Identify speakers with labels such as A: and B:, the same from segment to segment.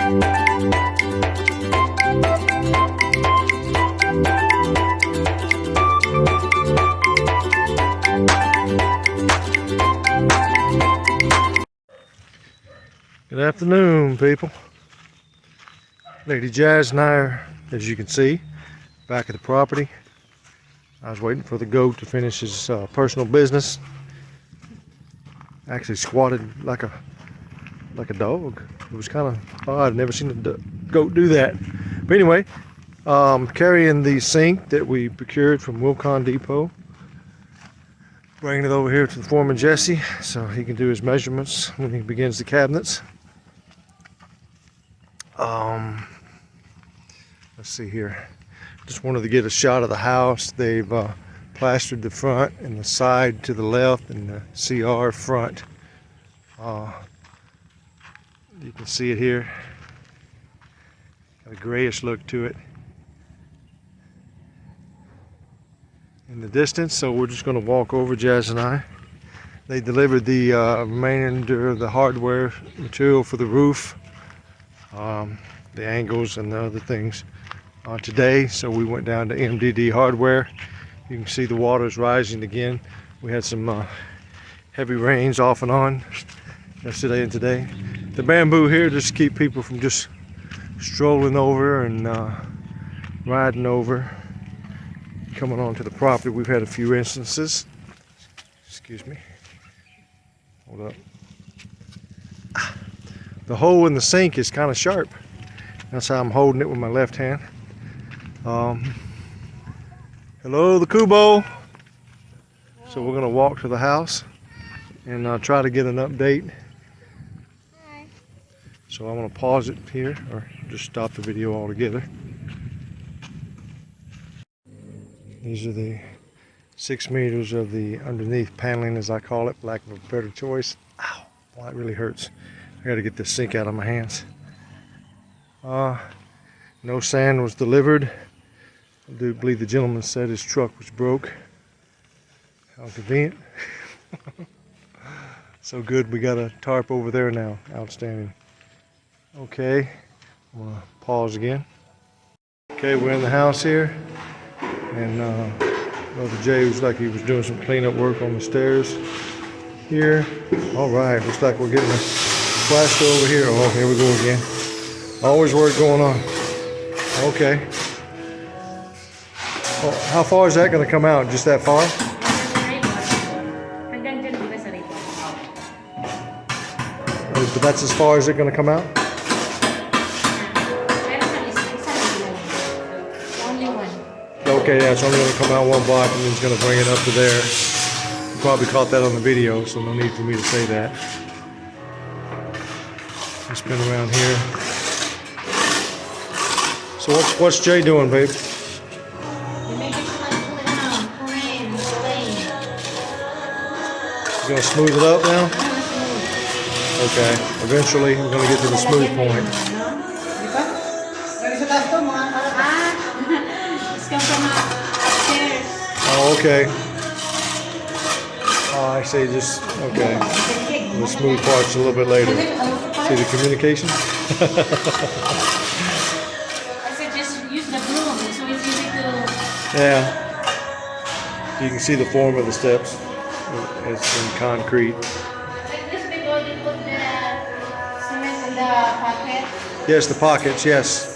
A: Good afternoon, people. Lady Jazz and I are, as you can see, back at the property. I was waiting for the goat to finish his personal business. Actually squatted like a dog. It was kind of odd. I've never seen a goat do that. But anyway, carrying the sink that we procured from Wilcon Depot, bringing it over here to the foreman Jesse so he can do his measurements when he begins the cabinets. Let's see here. Just wanted to get a shot of the house. They've plastered the front and the side to the left and the CR front. You can see it here. Got a grayish look to it in the distance, so we're just going to walk over, Jazz and I. They delivered the remainder of the hardware material for the roof, the angles and the other things today, so we went down to MDD Hardware. You can see the water is rising again. We had some heavy rains off and on yesterday and today. The bamboo here just to keep people from just strolling over and riding over, coming onto the property. We've had a few instances. Excuse me. Hold up. The hole in the sink is kind of sharp. That's how I'm holding it with my left hand. Hello, the Kubo. So we're gonna walk to the house and try to get an update. Hi. So I'm gonna pause it here or just stop the video altogether. These are the 6 meters of the underneath paneling, as I call it, for lack of a better choice. Ow, well, that really hurts. I gotta get this sink out of my hands. No sand was delivered. I do believe the gentleman said his truck was broke. How convenient. So good, we got a tarp over there now. Outstanding. Okay, I'm gonna pause again. Okay, we're in the house here, and Brother Jay was like he was doing some cleanup work on the stairs here. All right, looks like we're getting a plaster over here. Oh, here we go again. Always work going on. Okay. Well, how far is that going to come out? Just that far? But that's as far as it's going to come out? Okay, yeah, it's only going to come out one block and then it's going to bring it up to there. You probably caught that on the video, so no need for me to say that. Let's spin around here. So what's Jay doing, babe? You gonna smooth it up now? Okay. Eventually, we're gonna get to the smooth point. Oh, okay. Oh, I see. Just okay. The smooth part's a little bit later. See the communication? Yeah, you can see the form of the steps. It's in concrete. Yes, the pockets, yes.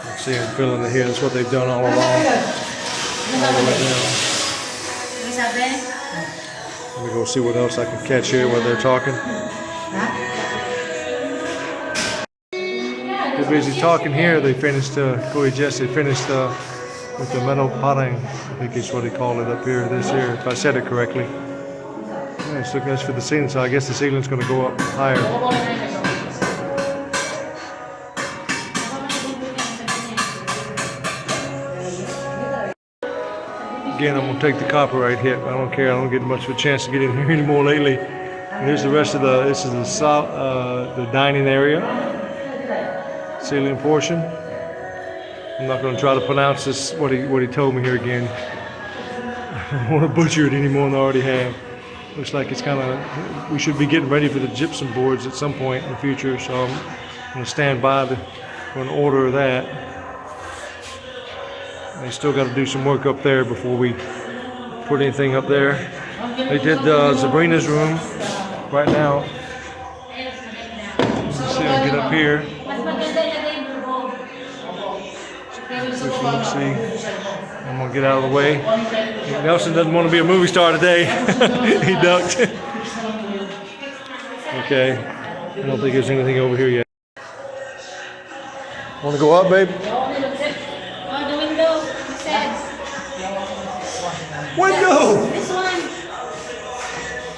A: You see them filling it here. That's what they've done all along. All the way down. Let me go see what else I can catch here while they're talking. They're busy talking here. They finished, Corey Jesse finished with the metal potting. I think is what he called it up here this year, if I said it correctly. Yeah, it's looking nice for the ceiling, so I guess the ceiling's going to go up higher. Again, I'm going to take the copyright hit. I don't care. I don't get much of a chance to get in here anymore lately. And here's the rest of this is the dining area. Ceiling portion. I'm not going to try to pronounce this, what he told me here again. I don't want to butcher it any more than I already have. Looks like it's kind of, we should be getting ready for the gypsum boards at some point in the future, so I'm going to stand by for an order of that. They still got to do some work up there before we put anything up there. They did Sabrina's room right now. Let's see if I get up here. Let's see. I'm gonna get out of the way. Nelson doesn't want to be a movie star today. He ducked. Okay. I don't think there's anything over here yet. Want to go up, babe?
B: Oh, the window. He said.
A: Window!
B: This one.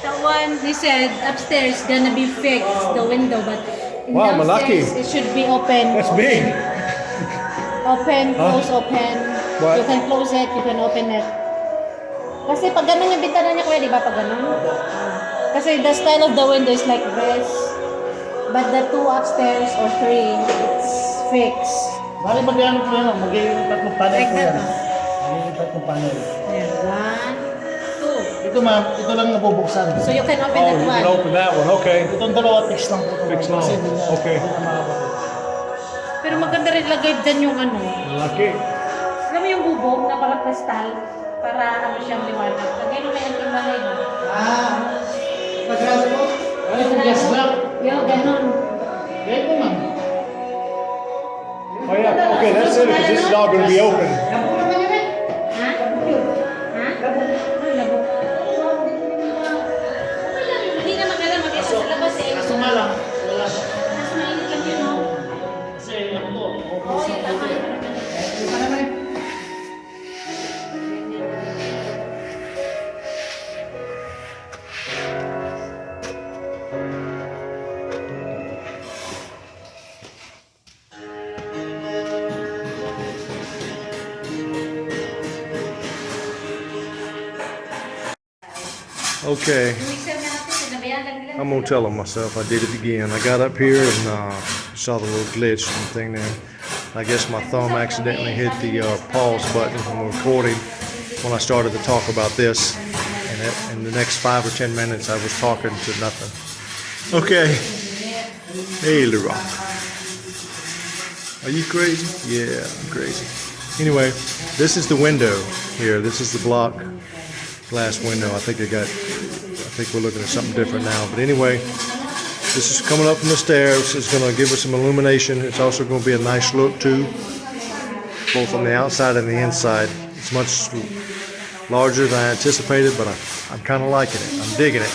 B: That one, he said, upstairs gonna be fixed, the window, but
A: Wow,
B: downstairs
A: malaki.
B: it should be open.
A: That's big.
B: Open, close, open.
A: What?
B: You can close it, you can open it. Kasi pag ganun yung bintana niya, kuya, di ba? Pag ganun. Kasi the style of the window is like this. But the two upstairs or three, it's fixed.
C: Bali mag-ano po yan, mag-iipat ng panel
B: Like
C: po
B: that,
C: yan.
B: no?
C: Mag-iipat ng panel.
B: Ayan, 1, 2.
C: Ito ma'am, ito lang nabubuksan.
B: So you can open
A: Oh,
B: that
A: you
B: one.
A: can open that one. Okay.
C: Itong dalawa, fix lang po.
A: Fix lang.
C: Kasi hindi na,
A: Okay.
C: hindi na makapatid.
B: Pero maganda rin lagay dyan yung ano.
A: Malaki.
B: Alam mo yung bubog na parang kristal? Para ano siyang liwanag. Lagay mo may anting malay mo.
C: Pag-ano po? Ano yung gas block?
B: Yung ganun.
C: Ganyan po ma'am.
A: Oh yeah. Okay, that's it. Because this is all going to be open.
B: Ha? Ha? Ano labo? Okay lang. Hindi naman alam. Mag-isa sa labas eh.
C: Kaso nga lang, wala.
B: Mas mainit lang yun, no?
C: Kasi ano to,
B: Oo, yun, tama yun.
A: Okay.
B: Mixer na natin. Sinabayan lang nila.
A: I'm gonna tell them myself. I did it again. I got up here and saw the little glitch and thing there. I guess my thumb accidentally hit the pause button when recording when I started to talk about this. And in the next 5 or 10 minutes, I was talking to nothing. Okay. Hey, Leroy. Are you crazy? Yeah, I'm crazy. Anyway, this is the window here. This is the block glass window. I think we're looking at something different now. But anyway, this is coming up from the stairs. It's going to give us some illumination. It's also going to be a nice look too, both on the outside and the inside. It's much larger than I anticipated, but I'm kind of liking it. I'm digging it.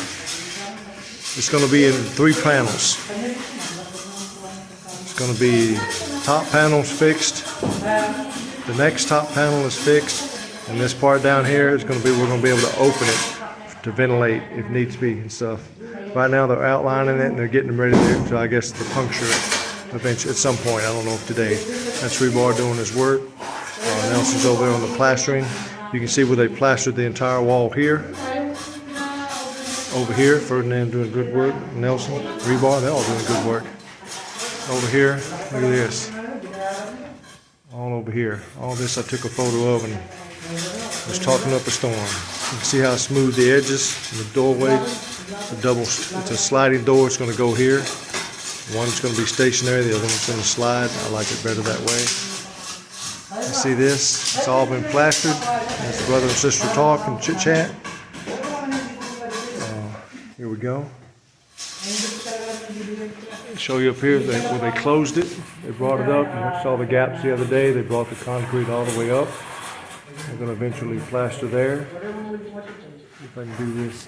A: It's going to be in 3 panels. It's going to be top panel's fixed. The next top panel is fixed. And this part down here is going to be, we're going to be able to open it to ventilate if needs be and stuff. Right now they're outlining it and they're getting ready to, I guess, to puncture it eventually at some point. I don't know if today. That's Rebar doing his work. Nelson's over there on the plastering. You can see where they plastered the entire wall here. Over here, Ferdinand doing good work. Nelson, Rebar, they're all doing good work. Over here, look at this. All over here. All this I took a photo of and was talking up a storm. You can see how smooth the edges and the doorway. It's a sliding door. It's going to go here. One's going to be stationary. The other one's going to slide. I like it better that way. You see this? It's all been plastered. As the brother and sister talk and chit chat. Here we go. Show you up here where they closed it. They brought it up. And I saw the gaps the other day. They brought the concrete all the way up. We're going to eventually plaster there. If I can do this.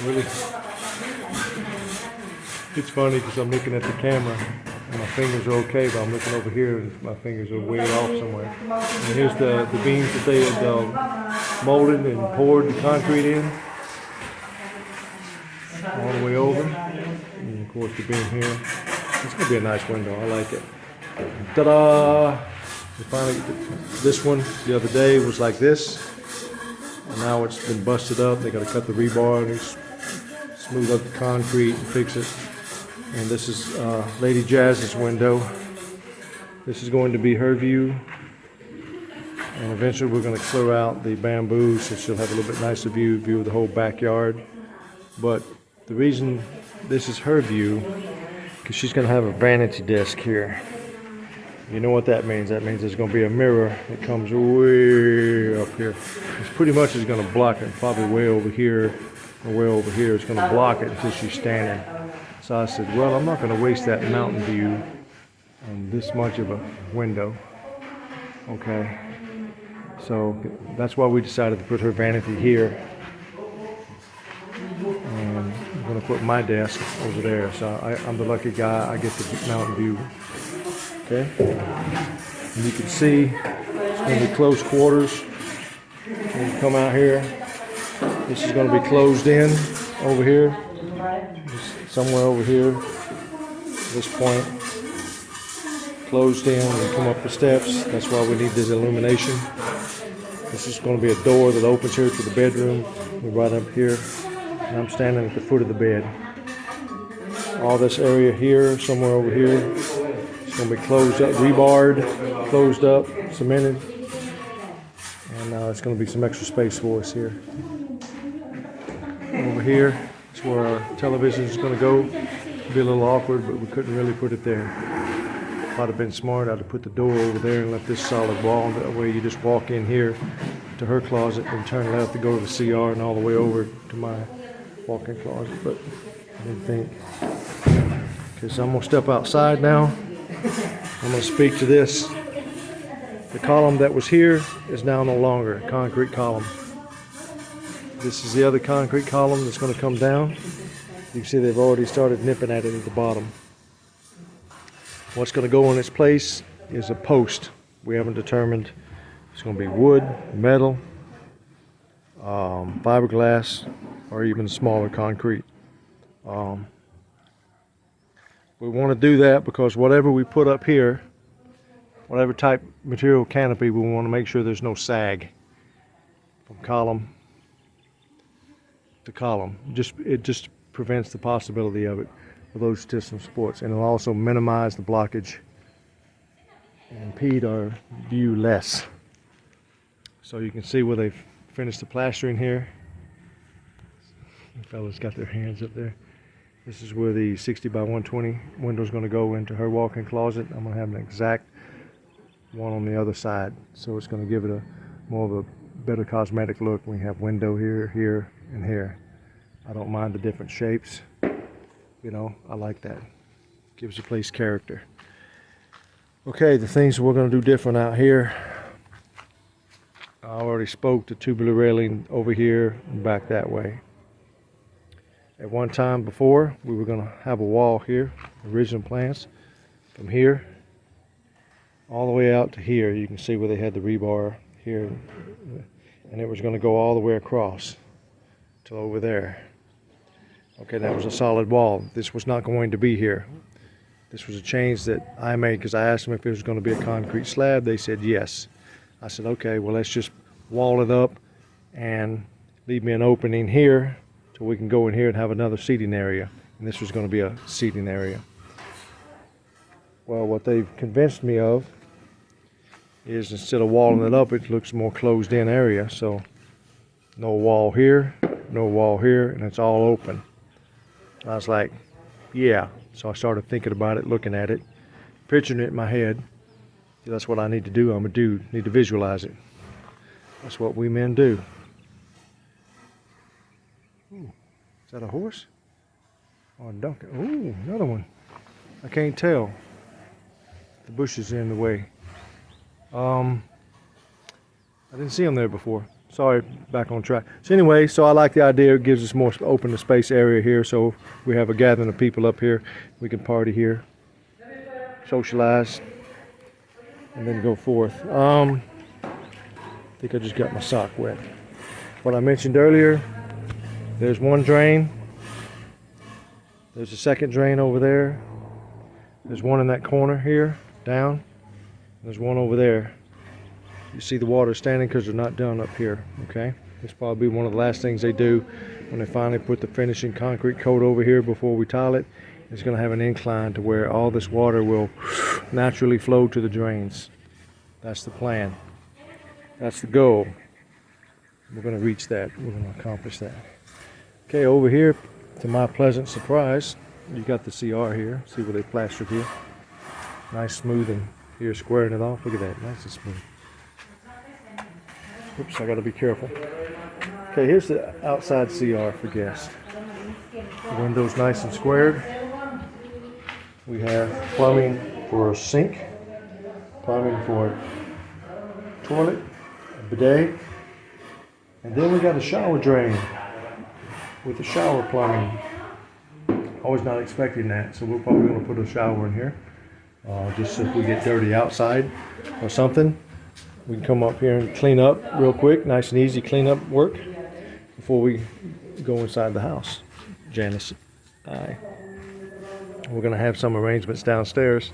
A: Really, it's funny because I'm looking at the camera and my fingers are okay, but I'm looking over here and my fingers are way off somewhere. And here's the beams that they had molded and poured the concrete in. All the way over. And of course the beam here. It's going to be a nice window. I like it. Ta-da! Finally, this one the other day was like this, and now it's been busted up. They got to cut the rebar and smooth up the concrete and fix it. And this is Lady Jazz's window. This is going to be her view. And eventually we're going to clear out the bamboo so she'll have a little bit nicer view of the whole backyard. But the reason this is her view, because she's going to have a vanity desk here. You know what that means? That means there's going to be a mirror that comes way up here. It's pretty much is going to block it, probably way over here or way over here. It's going to block it until she's standing. So I said, well, I'm not going to waste that mountain view on this much of a window. Okay. So that's why we decided to put her vanity here. And I'm going to put my desk over there. So I'm the lucky guy. I get the mountain view. Okay. And you can see it's going to be close quarters. When you come out here, this is going to be closed in over here. Just somewhere over here. This point. Closed in and come up the steps. That's why we need this illumination. This is going to be a door that opens here to the bedroom. We're right up here. And I'm standing at the foot of the bed. All this area here, somewhere over here, it's going to be closed up, rebarred, closed up, cemented. And it's going to be some extra space for us here. Over here is where our television is going to go. It'll be a little awkward, but we couldn't really put it there. If I'd have been smart, I'd have put the door over there and left this solid wall. That way you just walk in here to her closet and turn left to go to the CR and all the way over to my walk-in closet. But I didn't think. Okay, so I'm going to step outside now. I'm going to speak to this. The column that was here is now no longer a concrete column. This is the other concrete column that's going to come down. You can see they've already started nipping at it at the bottom. What's going to go in its place is a post. We haven't determined. It's going to be wood, metal, fiberglass, or even smaller concrete. We want to do that because whatever we put up here, whatever type material canopy, we want to make sure there's no sag from column to column. It just prevents the possibility of it for those system supports, and it'll also minimize the blockage and impede our view less. So you can see where they've finished the plastering here. The fellas got their hands up there. This is where the 60 by 120 window is going to go into her walk-in closet. I'm going to have an exact one on the other side, so it's going to give it a more of a better cosmetic look. We have window here, here, and here. I don't mind the different shapes. You know, I like that. Gives the place character. Okay, the things we're going to do different out here. I already spoke to tubular railing over here and back that way. At one time before, we were going to have a wall here, original plans, from here all the way out to here. You can see where they had the rebar here, and it was going to go all the way across to over there. Okay, that was a solid wall. This was not going to be here. This was a change that I made because I asked them if it was going to be a concrete slab. They said yes. I said, okay, well, let's just wall it up and leave me an opening here so we can go in here and have another seating area. And this was going to be a seating area. Well, what they've convinced me of is instead of walling it up, it looks more closed in area. So no wall here, no wall here, and it's all open. I was like, yeah. So I started thinking about it, looking at it, picturing it in my head. That's what I need to do. I'm a dude. Need to visualize it. That's what we men do. Ooh, is that a horse? Or a donkey? Ooh, another one. I can't tell. The bushes are in the way. I didn't see them there before. Sorry, back on track. So anyway, so I like the idea. It gives us more open to space area here. So we have a gathering of people up here. We can party here, socialize, and then go forth. I think I just got my sock wet. What I mentioned earlier, there's one drain. There's a second drain over there. There's one in that corner here, down. There's one over there. You see the water standing because they're not done up here, okay? This will probably be one of the last things they do when they finally put the finishing concrete coat over here before we tile it. It's going to have an incline to where all this water will naturally flow to the drains. That's the plan. That's the goal. We're going to reach that. We're going to accomplish that. Okay, over here, to my pleasant surprise, you got the CR here. See where they plastered here. Nice smooth, and here squaring it off. Look at that, nice and smooth. Oops, I got to be careful. Okay, here's the outside CR for guests. The window's nice and squared. We have plumbing for a sink, plumbing for a toilet, a bidet, and then we got a shower drain with the shower plumbing. I was not expecting that, so we're probably going to put a shower in here. Just if we get dirty outside or something, we can come up here and clean up real quick. Nice and easy cleanup work before we go inside the house. Janice and I. We're going to have some arrangements downstairs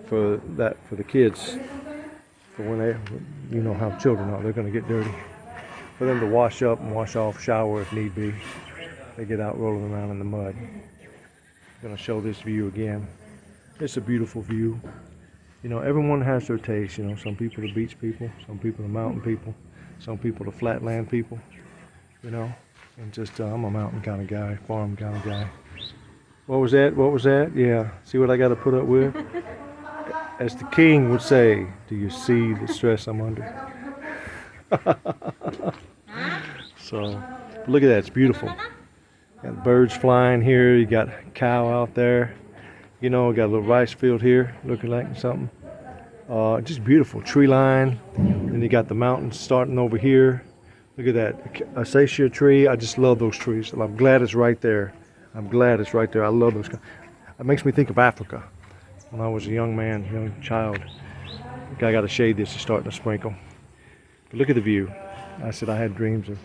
A: for the kids. For when they, you know how children are, they're going to get dirty. For them to wash up and wash off, shower if need be. They get out rolling around in the mud. I'm going to show this view again. It's a beautiful view. You know, everyone has their taste. You know, some people are beach people, some people are mountain people, some people are flatland people. You know, and just I'm a mountain kind of guy, farm kind of guy. What was that? What was that? Yeah. See what I got to put up with? As the king would say, do you see the stress I'm under? So, look at that. It's beautiful. Got birds flying here. You got cow out there. You know, got a little rice field here, looking like something. Just beautiful tree line. Then you got the mountains starting over here. Look at that acacia tree. I just love those trees. I'm glad it's right there. I'm glad it's right there. I love those. It makes me think of Africa. When I was a young man, young child, I got to shade this. It's starting to sprinkle. But look at the view. I said I had dreams of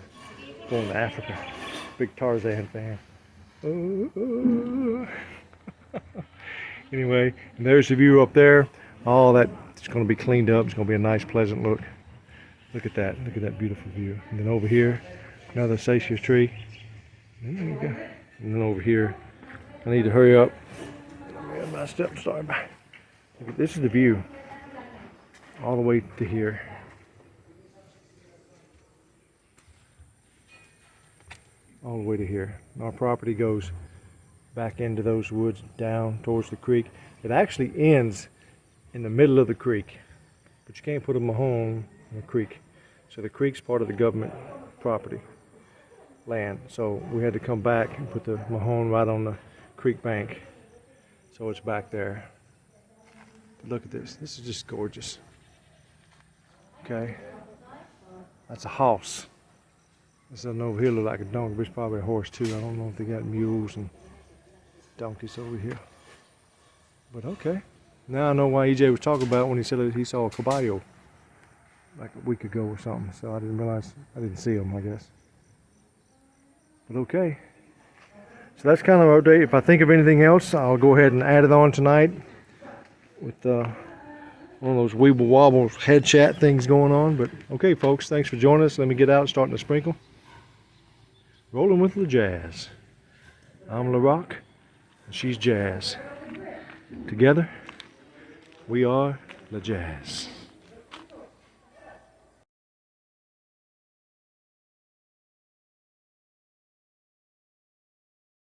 A: going to Africa. Big Tarzan fan. Anyway, and there's the view up there. All that it's going to be cleaned up. It's going to be a nice, pleasant look. Look at that. Look at that beautiful view. And then over here, another acacia tree. And there you go. And then over here, I need to hurry up. I got my step started back. This is the view. All the way to here. All the way to here. Our property goes back into those woods, down towards the creek. It actually ends in the middle of the creek, but you can't put a home in the creek. So the creek's part of the government property land. So we had to come back and put the Mahone right on the creek bank. So it's back there. But look at this. This is just gorgeous. Okay. That's a horse. This one over here look like a donkey, but it's probably a horse too. I don't know if they got mules and donkeys over here. But okay. Now I know why EJ was talking about it when he said he saw a caballo like a week ago or something. So I didn't realize, I didn't see him, I guess. But okay. So that's kind of our update. If I think of anything else, I'll go ahead and add it on tonight with one of those weeble wobble head chat things going on. But okay, folks, thanks for joining us. Let me get out, starting to sprinkle. Rolling with the Jazz. I'm LaRock, and she's Jazz. Together, we are the Jazz.